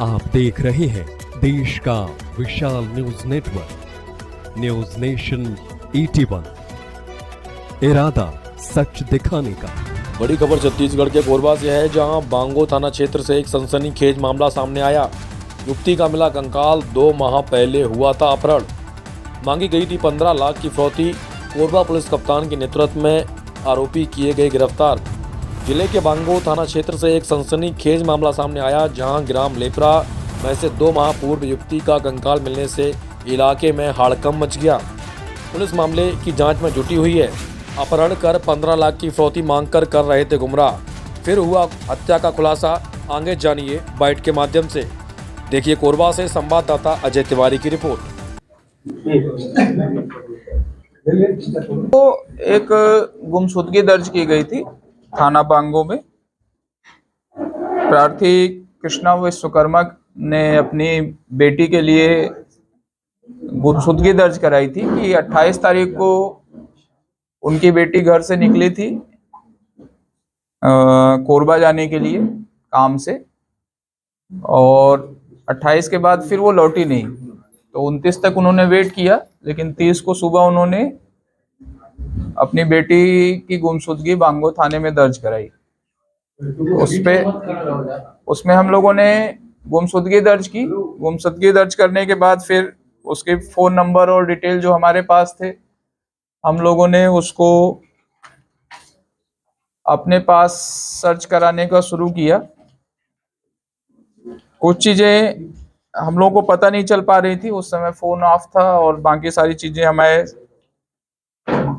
आप देख रहे हैं देश का विशाल न्यूज नेटवर्क, न्यूज नेशन 81। इरादा सच दिखाने का। बड़ी खबर छत्तीसगढ़ के कोरबा से है, जहां बांगो थाना क्षेत्र से एक सनसनीखेज मामला सामने आया। युवती का मिला कंकाल। 2 माह पहले हुआ था अपहरण। मांगी गई थी 15 लाख की फिरौती। कोरबा पुलिस कप्तान के नेतृत्व में आरोपी किए गए गिरफ्तार। जिले के बांगो थाना क्षेत्र से एक सनसनीखेज मामला सामने आया, जहां ग्राम लेपरा में से 2 माह पूर्व युवती का कंकाल मिलने से इलाके में हड़कंप मच गया। पुलिस मामले की जांच में जुटी हुई है। अपहरण कर 15 लाख की फिरौती मांगकर कर रहे थे गुमराह। फिर हुआ हत्या का खुलासा। आगे जानिए बाइट के माध्यम से। देखिए कोरबा से संवाददाता अजय तिवारी की रिपोर्ट। तो एक गुमशुदगी दर्ज की गई थी थाना बांगो में। प्रार्थी कृष्णा विश्वकर्मा ने अपनी बेटी के लिए गुमशुदगी दर्ज कराई थी कि 28 तारीख को उनकी बेटी घर से निकली थी कोरबा जाने के लिए काम से, और 28 के बाद फिर वो लौटी नहीं। तो 29 तक उन्होंने वेट किया, लेकिन 30 को सुबह उन्होंने अपनी बेटी की गुमशुदगी बांगो थाने में दर्ज कराई। उसमें हम लोगों ने गुमशुदगी दर्ज की। गुमशुदगी दर्ज करने के बाद फिर उसके फोन नंबर और डिटेल जो हमारे पास थे, हम लोगों ने उसको अपने पास सर्च कराने का शुरू किया। कुछ चीजें हम लोगों को पता नहीं चल पा रही थी, उस समय फोन ऑफ था और बाकी सारी चीजें हमारे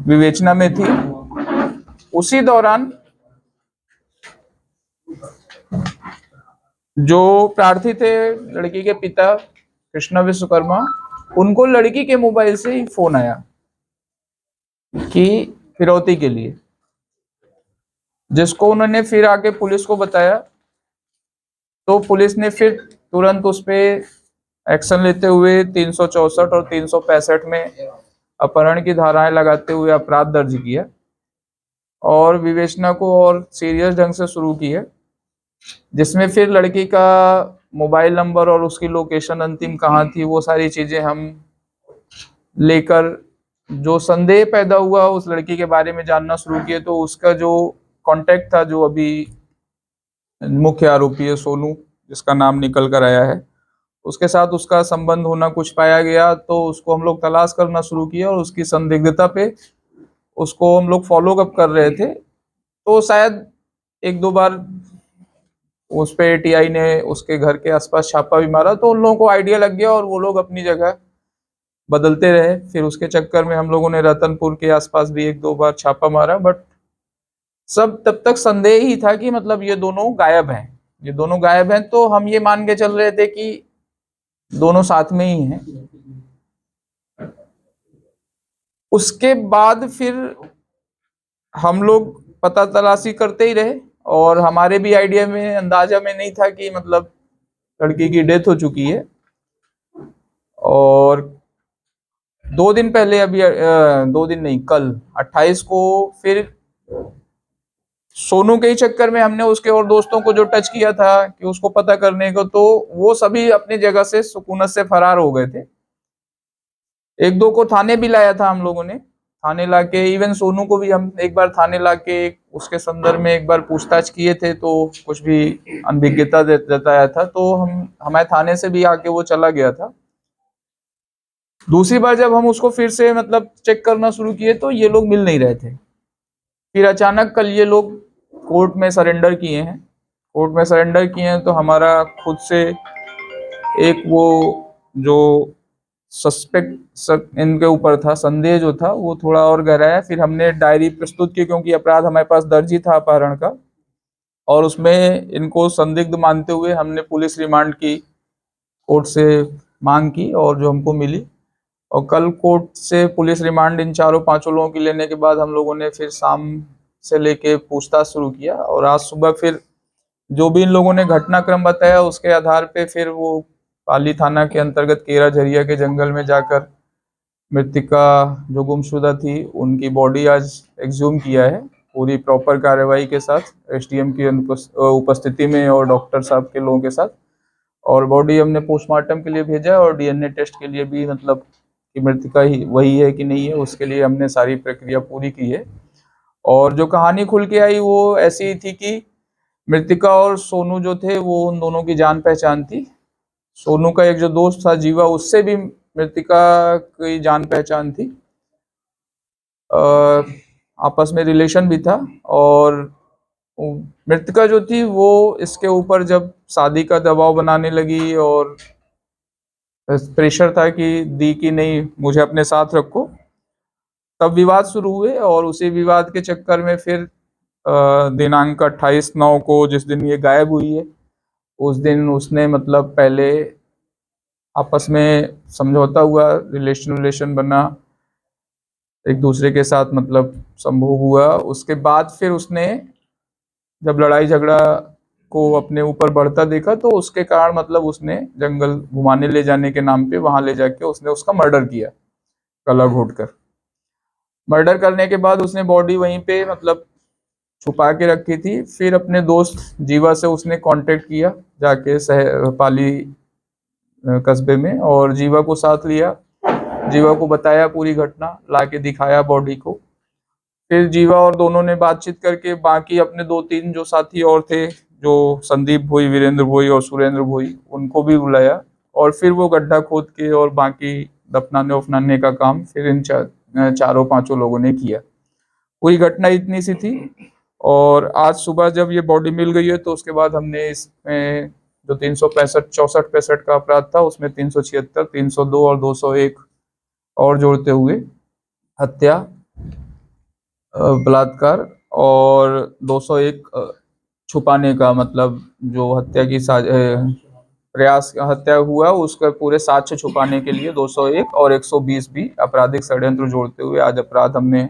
विवेचना में थी। उसी दौरान जो प्रार्थी थे, लड़की के पिता कृष्णा विश्वकर्मा, उनको लड़की के मोबाइल से ही फोन आया कि फिरौती के लिए, जिसको उन्होंने फिर आके पुलिस को बताया। तो पुलिस ने फिर तुरंत उस पे एक्शन लेते हुए 364 और 365 में अपहरण की धाराएं लगाते हुए अपराध दर्ज किया और विवेचना को और सीरियस ढंग से शुरू की है, जिसमें फिर लड़की का मोबाइल नंबर और उसकी लोकेशन अंतिम कहाँ थी, वो सारी चीजें हम लेकर जो संदेह पैदा हुआ उस लड़की के बारे में जानना शुरू किए। तो उसका जो कांटेक्ट था, जो अभी मुख्य आरोपी है सोनू, जिसका नाम निकल कर आया है, उसके साथ उसका संबंध होना कुछ पाया गया। तो उसको हम लोग तलाश करना शुरू किया और उसकी संदिग्धता पे उसको हम लोग फॉलो अप कर रहे थे। तो शायद 1-2 बार उस पे टीआई ने उसके घर के आसपास छापा भी मारा, तो उन लोगों को आइडिया लग गया और वो लोग अपनी जगह बदलते रहे। फिर उसके चक्कर में हम लोगों ने रतनपुर के आसपास भी 1-2 बार छापा मारा, बट सब तब तक संदेह ही था कि मतलब ये दोनों गायब हैं। तो हम ये मान के चल रहे थे कि दोनों साथ में ही हैं। उसके बाद फिर हम लोग पता तलाशी करते ही रहे और हमारे भी आइडिया में, अंदाजा में नहीं था कि मतलब लड़की की डेथ हो चुकी है। और 2 दिन पहले, अभी 2 दिन नहीं, कल 28 को फिर सोनू के ही चक्कर में हमने उसके और दोस्तों को जो टच किया था कि उसको पता करने को, तो वो सभी अपनी जगह से सुकूनत से फरार हो गए थे। 1-2 को थाने भी लाया था हम लोगों ने। थाने लाके इवन सोनू को भी हम एक बार थाने लाके उसके संदर्भ में एक बार पूछताछ किए थे, तो कुछ भी अनभिज्ञता जताया था। तो हमारे थाने से भी आके वो चला गया था। दूसरी बार जब हम उसको फिर से मतलब चेक करना शुरू किए, तो ये लोग मिल नहीं रहे थे। फिर अचानक कल ये लोग कोर्ट में सरेंडर किए हैं। तो हमारा खुद से एक वो जो सस्पेक्ट इनके ऊपर था, संदेह जो था, वो थोड़ा और गहराया। फिर हमने डायरी प्रस्तुत की, क्योंकि अपराध हमारे पास दर्ज ही था अपहरण का, और उसमें इनको संदिग्ध मानते हुए हमने पुलिस रिमांड की कोर्ट से मांग की, और जो हमको मिली। और कल कोर्ट से पुलिस रिमांड इन 4-5 लोगों की लेने के बाद हम लोगों ने फिर शाम से लेके पूछताछ शुरू किया, और आज सुबह फिर जो भी इन लोगों ने घटनाक्रम बताया उसके आधार पे फिर वो पाली थाना के अंतर्गत केरा झरिया के जंगल में जाकर मृतिका जो गुमशुदा थी, उनकी बॉडी आज एक्सह्यूम किया है, पूरी प्रॉपर कार्यवाही के साथ, एसडीएम की उपस्थिति में और डॉक्टर साहब के लोगों के साथ। और बॉडी हमने पोस्टमार्टम के लिए भेजा है और डीएनए टेस्ट के लिए भी, मतलब कि मृतका ही वही है कि नहीं है, उसके लिए हमने सारी प्रक्रिया पूरी की है। और जो कहानी खुल के आई वो ऐसी ही थी कि मृतिका और सोनू जो थे वो उन दोनों की जान पहचान थी। सोनू का एक जो दोस्त था जीवा, उससे भी मृतिका की जान पहचान थी, आपस में रिलेशन भी था। और मृतिका जो थी वो इसके ऊपर जब शादी का दबाव बनाने लगी और प्रेशर था कि दी कि नहीं मुझे अपने साथ रखो, तब विवाद शुरू हुए। और उसी विवाद के चक्कर में फिर दिनांक 28/9 को, जिस दिन ये गायब हुई है, उस दिन उसने मतलब पहले आपस में समझौता हुआ, रिलेशन बना एक दूसरे के साथ, मतलब संभोग हुआ। उसके बाद फिर उसने जब लड़ाई झगड़ा को अपने ऊपर बढ़ता देखा तो उसके कारण मतलब उसने जंगल घुमाने ले जाने के नाम पे वहां ले जाके उसने उसका मर्डर किया, गला घोट कर। मर्डर करने के बाद उसने बॉडी वहीं पे मतलब छुपा के रखी थी। फिर अपने दोस्त जीवा से उसने कांटेक्ट किया जाके पाली कस्बे में, और जीवा को साथ लिया, जीवा को बताया पूरी घटना, लाके दिखाया बॉडी को। फिर जीवा और दोनों ने बातचीत करके बाकी अपने 2-3 जो साथी और थे, जो संदीप भोई, वीरेंद्र भोई और सुरेंद्र भोई, उनको भी बुलाया। और फिर वो गड्ढा खोद के और बाकी दफनाने उफनाने का काम फिर इन चारों पांचों लोगों ने किया। पूरी घटना इतनी सी थी। और आज सुबह जब ये बॉडी मिल गई है तो उसके बाद हमने इसमें जो 365 का अपराध था उसमें 376, 302 और 201 और जोड़ते हुए हत्या, बलात्कार और 201 छुपाने का, मतलब जो हत्या की प्रयास हत्या हुआ उसका पूरे साक्ष्य छुपाने के लिए 201 और 120 भी आपराधिक षड्यंत्र जोड़ते हुए आज अपराध हमने